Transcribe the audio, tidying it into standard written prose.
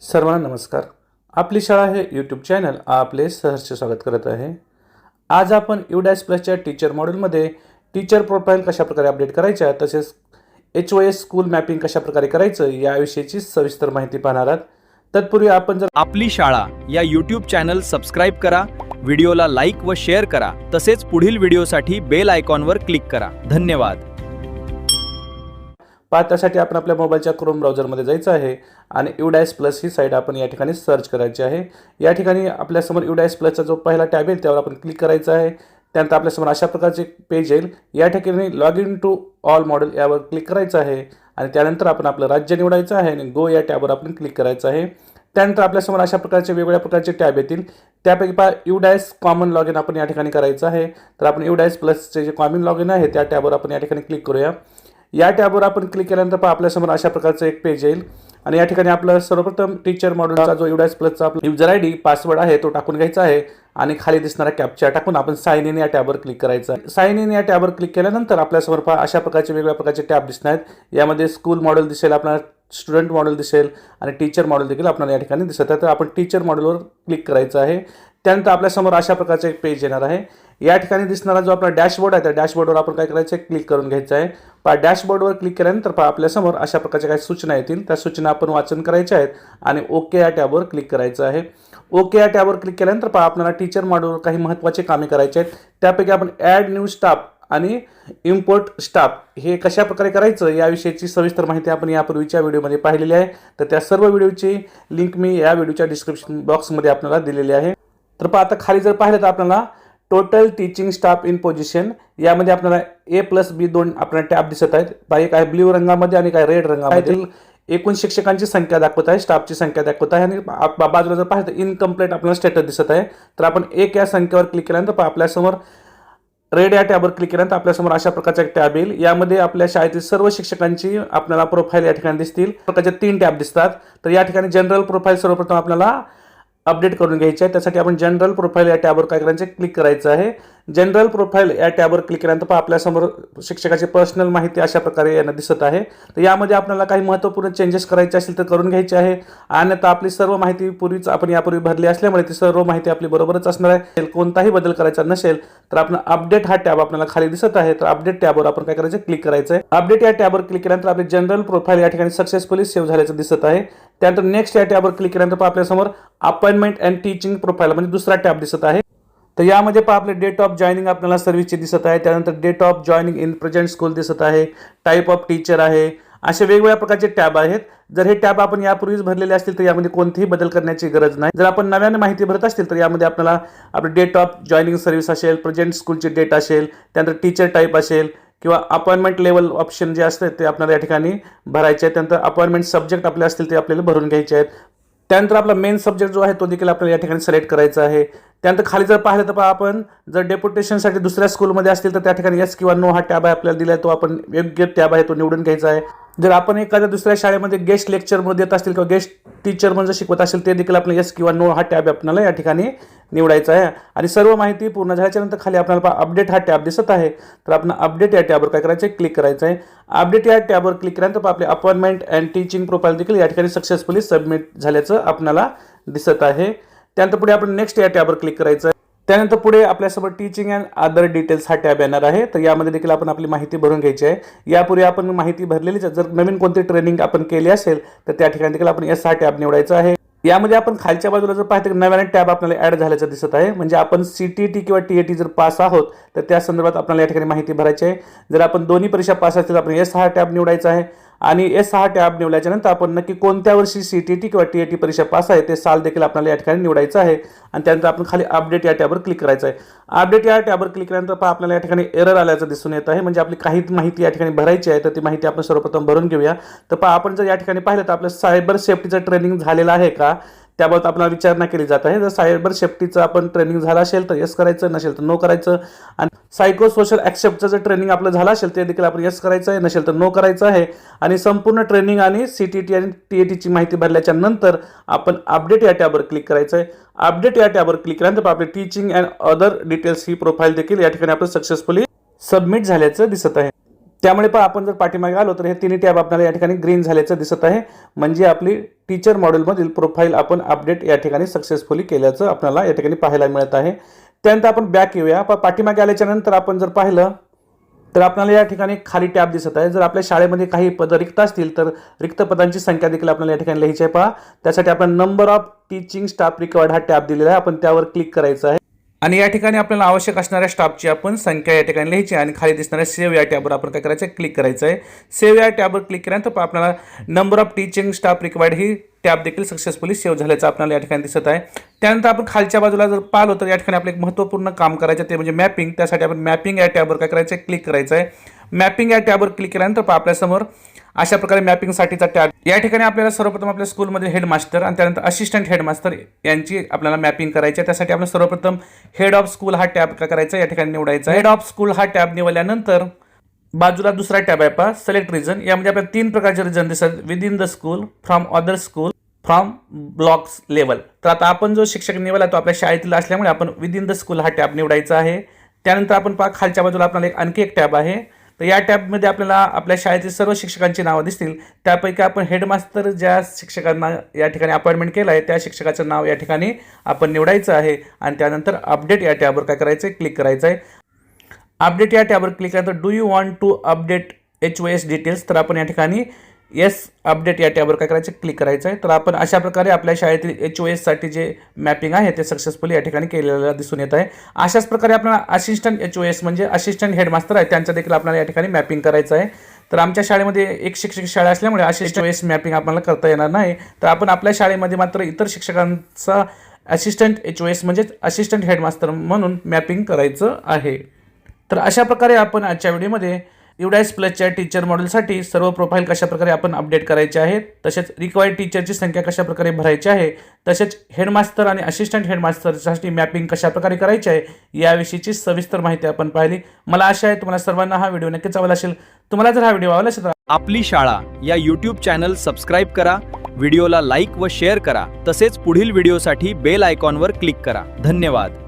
सर्वांना नमस्कार. आपली शाळा हे यूट्यूब चॅनल आपले सहर्ष स्वागत करत आहे. आज आपण UDAS प्लसच्या टीचर मॉड्यूलमध्ये टीचर प्रोफाईल कशाप्रकारे अपडेट करायच्या तसेच HOS स्कूल मॅपिंग कशाप्रकारे करायचं याविषयीची सविस्तर माहिती पाहणार आहात. तत्पूर्वी आपण जर आपली शाळा या यूट्यूब चॅनल सबस्क्राईब करा, व्हिडिओला लाईक व शेअर करा, तसेच पुढील व्हिडिओसाठी बेल आयकॉनवर क्लिक करा. धन्यवाद. त्यासाठी आपण आपल्या मोबाईलच्या क्रोम ब्राउझरमध्ये जायचं आहे आणि UDAS प्लस ही साईट आपण या ठिकाणी सर्च करायची आहे. या ठिकाणी आपल्यासमोर UDAS प्लसचा जो पहिला टॅब येईल त्यावर आपण क्लिक करायचं आहे. त्यानंतर आपल्यासमोर अशा प्रकारचे पेज येईल. या ठिकाणी log in to all module यावर क्लिक करायचं आहे आणि त्यानंतर आपण आपलं राज्य निवडायचं आहे आणि गो या टॅबवर आपण क्लिक करायचं आहे. त्यानंतर आपल्यासमोर अशा प्रकारचे वेगवेगळ्या प्रकारचे टॅब येतील. त्यापैकी UDAS कॉमन लॉग इन आपण या ठिकाणी करायचं आहे. तर आपण UDAS प्लसचे जे कॉमन लॉग इन आहे त्या टॅबवर आपण या ठिकाणी क्लिक करूया. या टॅबवर आपण क्लिक केल्यानंतर आपल्यासमोर अशा प्रकारचं एक पेज येईल आणि या ठिकाणी आपलं सर्वप्रथम टीचर मॉड्यूलचा जो UDAS प्लसचा आपला यूजर ID पासवर्ड आहे तो टाकून घ्यायचा आहे आणि खाली दिसणारा कॅप्चा टाकून आपण साइन इन या टॅबवर क्लिक करायचं आहे. साइन इन या टॅबवर क्लिक केल्यानंतर आपल्यासमोर अशा प्रकारचे वेगवेगळ्या प्रकारचे टॅब दिसणार आहेत. यामध्ये स्कूल मॉड्यूल दिसेल, आपल्याला स्टुडंट मॉड्यूल दिसेल आणि टीचर मॉड्यूल देखील आपल्याला या ठिकाणी दिसत आहे. तर आपण टीचर मॉड्यूलवर क्लिक करायचं आहे. त्यानंतर आपल्यासमोर अशा प्रकारचे एक पेज येणार आहे. या ठिकाणी दिसणारा जो आपला डॅशबोर्ड आहे त्या डॅशबोर्डवर आपण काय करायचं आहे, क्लिक करून घ्यायचं आहे. डॅशबोर्डवर क्लिक केल्यानंतर आपल्यासमोर अशा प्रकारच्या काही सूचना येतील. त्या सूचना आपण वाचन करायच्या आहेत आणि ओके या टॅबवर क्लिक करायचं आहे. ओके या टॅबवर क्लिक केल्यानंतर आपल्याला टीचर मॉड्यूलवर काही महत्त्वाचे कामे करायचे आहेत. त्यापैकी आपण ॲड न्यू स्टाफ आणि इम्पोर्ट स्टाफ हे कशा प्रकारे करायचं याविषयीची सविस्तर माहिती आपण यापूर्वीच्या व्हिडिओमध्ये पाहिलेली आहे. तर त्या सर्व व्हिडिओची लिंक मी या व्हिडिओच्या डिस्क्रिप्शन बॉक्समध्ये आपल्याला दिलेली आहे. तर आता खाली जर पाहिलं तर आपल्याला total teaching staff in position यामध्ये आपल्याला A+B2 आपल्याला टॅब दिसत आहेत. एक आहे ब्ल्यू रंगामध्ये आणि काय रेड रंगामध्ये. एकूण शिक्षकांची संख्या दाखवत आहे, स्टाफची संख्या दाखवत आहे आणि बाजूला जर पाहिलं तर इनकम्प्लीट आपल्याला स्टेटस दिसत आहे. तर आपण एक या संख्येवर क्लिक केल्यानंतर आपल्यासमोर रेड या टॅबवर क्लिक केल्यानंतर आपल्यासमोर अशा प्रकारचा एक टॅब येईल. यामध्ये आपल्या शाळेतील सर्व शिक्षकांची आपल्याला प्रोफाईल या ठिकाणी दिसतील. प्रकारचे 3 टॅब दिसतात. तर या ठिकाणी जनरल प्रोफाईल सर्वप्रथम आपल्याला अपडेट करून घ्यायचे आहे. त्यासाठी आपण जनरल प्रोफाईल या टॅबवर काय करायचं, क्लिक करायचं आहे. जनरल प्रोफाईल या टॅबवर क्लिक केल्यानंतर आपल्यासमोर शिक्षकाची पर्सनल माहिती अशा प्रकारे यांना दिसत आहे. तर यामध्ये आपल्याला काही महत्त्वपूर्ण चेंजेस करायचे असतील तर करून घ्यायचे आहे. अन्यथा आपली सर्व माहिती पूर्वीच आपण यापूर्वी भरली असल्यामुळे ती सर्व माहिती आपली बरोबरच असणार आहे. कोणताही बदल करायचा नसेल तर आपण अपडेट हा टॅब आपल्याला खाली दिसत आहे. तर अपडेट टॅबवर आपण काय करायचं, क्लिक करायचं आहे. अपडेट या टॅबवर क्लिक केल्यानंतर आपली जनरल प्रोफाईल या ठिकाणी सक्सेसफुली सेव्ह झाल्याचं दिसत आहे. त्यानंतर नेक्स्ट या टॅबवर क्लिक केल्यानंतर आपल्यासमोर अपॉइंटमेंट अँड टीचिंग प्रोफाईल म्हणजे दुसरा टॅब दिसत आहे. तर यामध्ये आपले डेट ऑफ जॉईनिंग आपल्याला सर्व्हिसची दिसत आहे. त्यानंतर date of joining in present school दिसत आहे. टाईप ऑफ टीचर आहे. असे वेगवेगळ्या प्रकारचे टॅब आहेत. जर हे टॅब आपण यापूर्वीच भरलेले असतील तर यामध्ये कोणतीही बदल करण्याची गरज नाही. जर आपण नव्याने माहिती भरत असतील तर यामध्ये आपल्याला आपले डेट ऑफ जॉईनिंग सर्व्हिस असेल, प्रेझेंट स्कूलची डेट असेल, त्यानंतर टीचर टाईप असेल किंवा अपॉइंटमेंट लेवल ऑप्शन जे असते ते आपल्याला या ठिकाणी भरायचे आहेत. त्यानंतर अपॉइंटमेंट सब्जेक्ट आपले असतील ते आपल्याला भरून घ्यायचे आहेत. त्यानंतर आपला मेन सब्जेक्ट जो आहे तो देखील आपल्याला या ठिकाणी सिलेक्ट करायचा आहे. त्यानंतर खाली जर पाहिलं तर आपण जर डेप्युटेशनसाठी दुसऱ्या स्कूलमध्ये असतील तर त्या ठिकाणी येस किंवा नो हा टॅब आहे आपल्याला दिला आहे, तो आपण योग्य टॅब आहे तो निवडून घ्यायचा आहे. जर आपण एखाद्या दुसऱ्या शाळेमध्ये गेस्ट लेक्चरमध्ये देत असतील किंवा गेस्ट टीचर म्हणजे शिकवत असेल ते देखील आपल्याला येस किंवा नो हा टॅब आपल्याला या ठिकाणी निवडायचा आहे. आणि सर्व माहिती पूर्ण झाल्याच्यानंतर खाली आपल्याला अपडेट हा टॅब दिसत आहे. तर आपण अपडेट या टॅबवर काय करायचं, क्लिक करायचं आहे. अपडेट या टॅबवर क्लिक केल्यानंतर आपले अपॉइंटमेंट अँड टीचिंग प्रोफाईल देखील या ठिकाणी सक्सेसफुली सबमिट झाल्याचं आपल्याला दिसत आहे. त्यानंतर पुढे आपण नेक्स्ट या टॅबवर क्लिक करायचं आहे. त्यानंतर पुढे आपल्यासोबत टीचिंग अँड अदर डिटेल्स हा टॅब येणार आहे. तर यामध्ये देखील आपण आपली माहिती भरून घ्यायची आहे. यापूर्वी आपण माहिती भरलेलीच जर नवीन कोणती ट्रेनिंग आपण केली असेल तर त्या ठिकाणी देखील आपण हा टॅब निवडायचा आहे. यामध्ये आपण खालच्या बाजूला जर पाहतो की नव्याने टॅब आपल्याला ॲड झाल्याचं दिसत आहे. म्हणजे आपण CTET किंवा TAT जर पास आहोत तर त्या संदर्भात आपल्याला या ठिकाणी माहिती भरायची आहे. जर आपण दोन्ही परीक्षा पास असतील तर आपण हा टॅब निवडायचा आहे. आणि हा टॅब निवडल्याच्या नंतर आपण नक्की कोणत्या वर्षी CTET किंवा TAT परीक्षा पास आहे ते साल देखील आपल्याला या ठिकाणी निवडायचं आहे. आणि त्यानंतर आपण खाली अपडेट या टॅबवर क्लिक करायचं आहे. अपडेट या टॅबवर क्लिक केल्यानंतर आपल्याला या ठिकाणी एरर आल्याचं दिसून येत आहे. म्हणजे आपली काही माहिती या ठिकाणी भरायची आहे. तर ती माहिती आपण सर्वप्रथम भरून घेऊया. तर आपण जर या ठिकाणी पाहिलं तर आपलं सायबर सेफ्टीचं ट्रेनिंग झालेलं आहे का त्याबाबत आपल्याला विचारणा केली जात आहे. जर सायबर सेफ्टीचं आपण ट्रेनिंग झालं असेल तर येस करायचं, नसेल तर नो करायचं. आणि सायको सोशल ॲक्सेप्टचं जर ट्रेनिंग आपलं झालं असेल ते देखील आपण येस करायचं आहे, नसेल तर नो करायचं आहे. आणि संपूर्ण ट्रेनिंग आणि CTET आणि TATची माहिती भरल्याच्या नंतर आपण अपडेट या टॅबवर क्लिक करायचं आहे. अपडेट या टॅबवर क्लिक केल्यानंतर आपले teaching and other details he profile देखील या ठिकाणी आपलं सक्सेसफुली सबमिट झाल्याचं दिसत आहे. त्यामुळे पण आपण जर पाठीमागे आलो तर हे तिन्ही टॅब आपल्याला या ठिकाणी ग्रीन झाल्याचं दिसत आहे, म्हणजे आपली टीचर मॉड्यूलमधील प्रोफाईल आपण अपडेट या ठिकाणी सक्सेसफुली केल्याचं आपल्याला या ठिकाणी पाहायला मिळत आहे. त्यानंतर आपण बॅक येऊया. पाठीमागे आल्याच्या नंतर आपण जर पाहिलं तर आपल्याला या ठिकाणी खाली टॅब दिसत आहे. जर आपल्या शाळेमध्ये काही पद रिक्त असतील तर रिक्त पदांची संख्या देखील आपल्याला या ठिकाणी लिहायची आहे. पहा, त्यासाठी आपण number of teaching staff required हा टॅब दिलेला आहे, आपण त्यावर क्लिक करायचं आहे आणि या ठिकाणी आपल्याला आवश्यक असणाऱ्या स्टाफची आपण संख्या या ठिकाणी लिहायची आणि खाली दिसणाऱ्या सेव्ह या टॅबवर आपण काय करायचं आहे, क्लिक करायचं आहे. सेव्ह या टॅबवर क्लिक केल्यानंतर आपल्याला number of teaching staff required he tab देखील सक्सेसफुली सेव्ह झाल्याचं आपल्याला या ठिकाणी दिसत आहे. त्यानंतर आपण खालच्या बाजूला जर पाहिलं तर या ठिकाणी आपलं एक महत्त्वपूर्ण काम करायचं ते म्हणजे मॅपिंग. त्यासाठी आपण मॅपिंग या टॅबवर काय करायचं आहे, क्लिक करायचं आहे. मॅपिंग या टॅबवर क्लिक केल्यानंतर आपल्यासमोर अशा प्रकारे मॅपिंगसाठीचा टॅब. या ठिकाणी आपल्याला सर्वप्रथम आपल्या स्कूलमध्ये हेडमास्टर आणि त्यानंतर असिस्टंट हेडमास्टर यांची आपल्याला मॅपिंग करायची आहे. त्यासाठी आपण सर्वप्रथम हेड ऑफ स्कूल हा टॅब काय करायचा या ठिकाणी निवडायचा. हेड ऑफ स्कूल हा टॅब निवडल्यानंतर बाजूला दुसरा टॅब आहे पहा, सिलेक्ट रिजन. यामध्ये आपल्याला 3 प्रकारचे रिजन दिसतात, with in the school, from other school, from blocks level. तर आता आपण जो शिक्षक निवडला तो आपल्या शाळेतील असल्यामुळे आपण विद इन द स्कूल हा टॅब निवडायचा आहे. त्यानंतर आपण पहा खालच्या बाजूला आपल्याला आणखी एक टॅब आहे. तर या टॅबमध्ये आपल्याला आपल्या शाळेतील सर्व शिक्षकांची नावं दिसतील. त्यापैकी आपण हेडमास्टर ज्या शिक्षकांना या ठिकाणी अपॉइंटमेंट केलं आहे त्या शिक्षकाचं नाव या ठिकाणी आपण निवडायचं आहे आणि त्यानंतर अपडेट या टॅबवर काय करायचं आहे, क्लिक करायचं आहे. अपडेट या टॅबवर क्लिक केल्यानंतर do you want to update HOS details, तर आपण या ठिकाणी येस अपडेट या टॅबवर काय करायचं, क्लिक करायचं आहे. तर आपण अशा प्रकारे आपल्या शाळेतील HOS साठी जे मॅपिंग आहे ते सक्सेसफुली या ठिकाणी केलेलं दिसून येत आहे. अशाच प्रकारे आपल्याला असिस्टंट HOS म्हणजे असिस्टंट हेडमास्टर आहे त्यांचं देखील आपल्याला या ठिकाणी मॅपिंग करायचं आहे. तर आमच्या शाळेमध्ये एक शिक्षक शाळा असल्यामुळे असिस्टंट HOS मॅपिंग आपल्याला करता येणार नाही. तर आपण आपल्या शाळेमध्ये मात्र इतर शिक्षकांचा असिस्टंट HOS म्हणजेच असिस्टंट हेडमास्टर म्हणून मॅपिंग करायचं आहे. तर अशा प्रकारे आपण आजच्या व्हिडिओमध्ये UDAS प्लसच्या टीचर मॉड्यूलसाठी सर्व प्रोफाईल कशाप्रकारे आपण अपडेट करायचे आहेत, तसेच रिक्वायर्ड टीचरची संख्या कशाप्रकारे भरायची आहे, तसेच हेडमास्टर आणि असिस्टंट हेडमास्टरसाठी मॅपिंग कशाप्रकारे करायची आहे याविषयीची सविस्तर माहिती आपण पाहिली. मला आशा आहे तुम्हाला सर्वांना हा व्हिडिओ नक्कीच आवडला असेल. तुम्हाला जर हा व्हिडिओ आवडला असेल तर आपली शाळा या यूट्यूब चॅनल सबस्क्राईब करा, व्हिडिओला लाईक व शेअर करा, तसेच पुढील व्हिडिओसाठी बेल आयकॉनवर क्लिक करा. धन्यवाद.